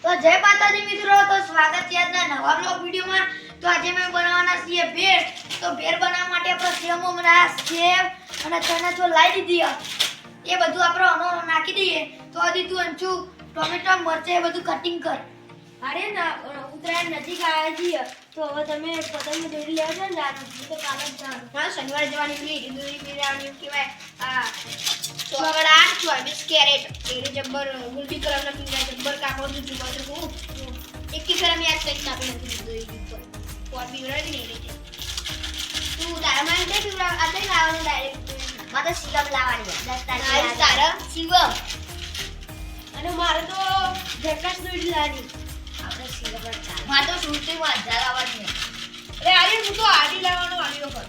તો જય માતાજી મિત્રો, તો સ્વાગત છે આજના નવા બ્લોગ વિડિયોમાં। તો આજે મેં બનાવવાના છીએ ભેળ। તો ભેળ બનાવવા માટે આપણે સેવ મમરા, સેવ અને ચણા ચોળ લાવી દીધી। એ બધું આપણે આનો નાખી દઈએ। તો આદી તું અંચું ટોમેટો મરચાં એ બધું કટિંગ કર। અરે ના ઉત્તરાયણ નજીક આવ્યા છીએ તો હવે તમે પતંગ દોરી લેવા છો ને જાનું તો કાલે જ જાનું હા, શનિવારે જવાની પેલી દૂરી મેળવવાની કહેવાય। આ ચોગડા 24 કેરેટ એ જબ્બર ગુલબી કલરનો પીંગા જબ્બર કાપડ તું જુઓ તો હું એક કે ફેર યાદ કરી કાપી નથી દોરી દીધો કોટ બીવડાવી નહીં રહી તું તારા માં દે બીવડા આટલે લાવવાનું ડાયરેક્ટ માતા શિવમ લાવવાની 10 તારીખે તારા શિવમ અને મારે તો જકાશ દોરી લાવી આપણે શિવમ ચાલ માર તો સુરતી માં હજાર આવવાની અરે આરે હું તો આડી લાવવાનો આડીઓ કર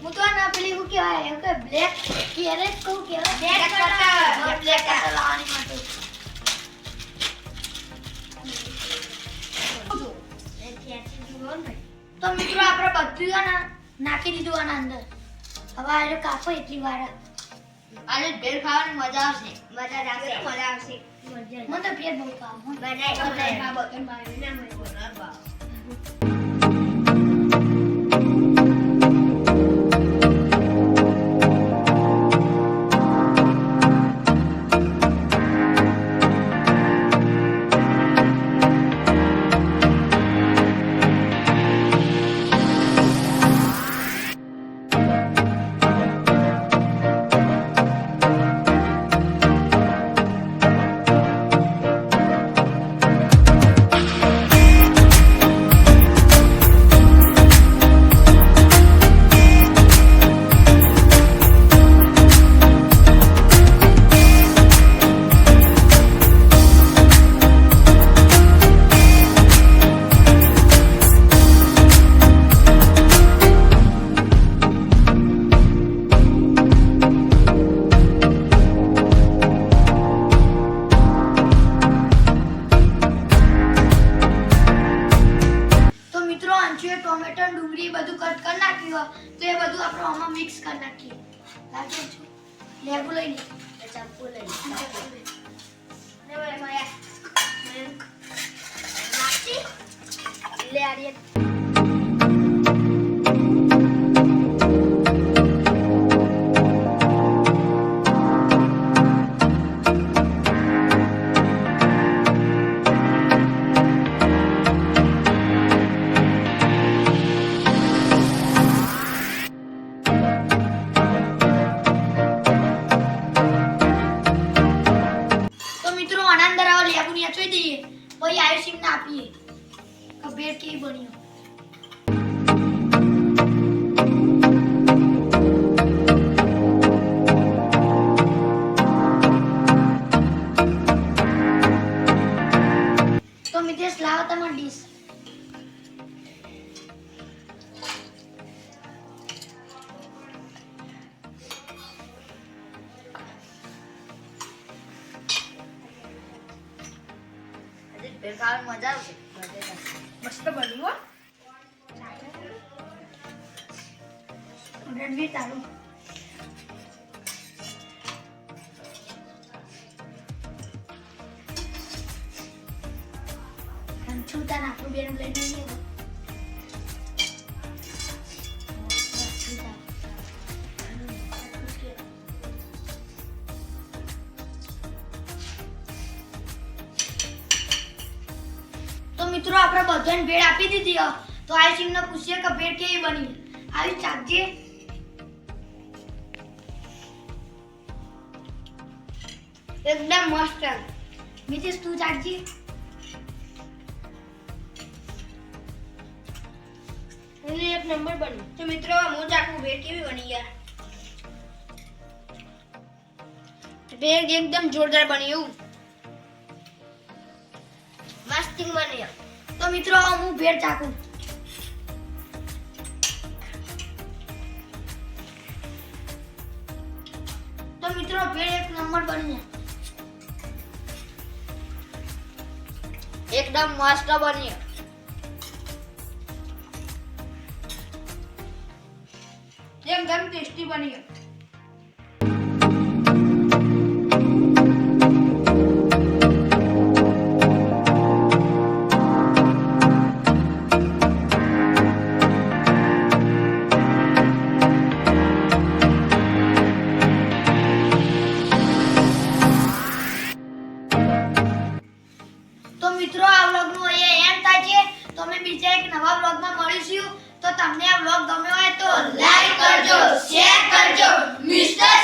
હું તો ના પેલી હું કહેવાય એમ કે બ્લેક કેરેટ કહું કહેવાય બ્લેક કટર બ્લેક કટર લાવવાની માટે તો મિત્રો આપણે બધું આના નાખી દીધું આના અંદર। હવે આ જો કાપો એટલી વાર આજે ભેળ ખાવાની મજા આવશે મજા આવશે મને તો ભેળ બહુ ખાવ બનાય બતન મારી ના મને બનાવવા ટોમેટો ડુંગળી બધું કટ કરી નાખ્યું તો એ બધું આપણે આમાં મિક્સ કરી નાખીએ લાગે છે લેબુ લઈ લે ચાકુ લઈ લે ને ભાઈ માયા નાખી લે આરીએ પછી આયુષિમ ને આપીએ કે ભેળ કેવી બની। તો મિતેશ લાવો તમારી ડીશ। ભેળ ખાવાની મજા આવશે મસ્ત બન્યું હો રણવીર તારું છૂટા નાખું બેન લઈને મિત્રો આપણે બધાને ભેળ આપી દીધી। તો આયુષિમ ને પૂછીએ કે ભેળ કેવી બની। આયુષ ચાખજે એકદમ મસ્ત। મિતેશ તું ચાખજે એક નંબર બન્યું। તો મિત્રો હું ચાખું ભેળ કેવી બની યાર। ભેળ એકદમ જોરદાર બની એવું મસ્ત બની। તો મિત્રો હું ભેળ ચાખું તો મિત્રો ભેળ એક નંબર બની એકદમ મસ્ત બની એકદમ ટેસ્ટી બની। વ્લોગનું અહીંયા એન્ડ થાય છે. તો અમે બીજા એક નવા વ્લોગમાં મળીશું. તો તમને આ વ્લોગ ગમ્યો હોય તો લાઈક કરજો, શેર કરજો. મિસ્ટર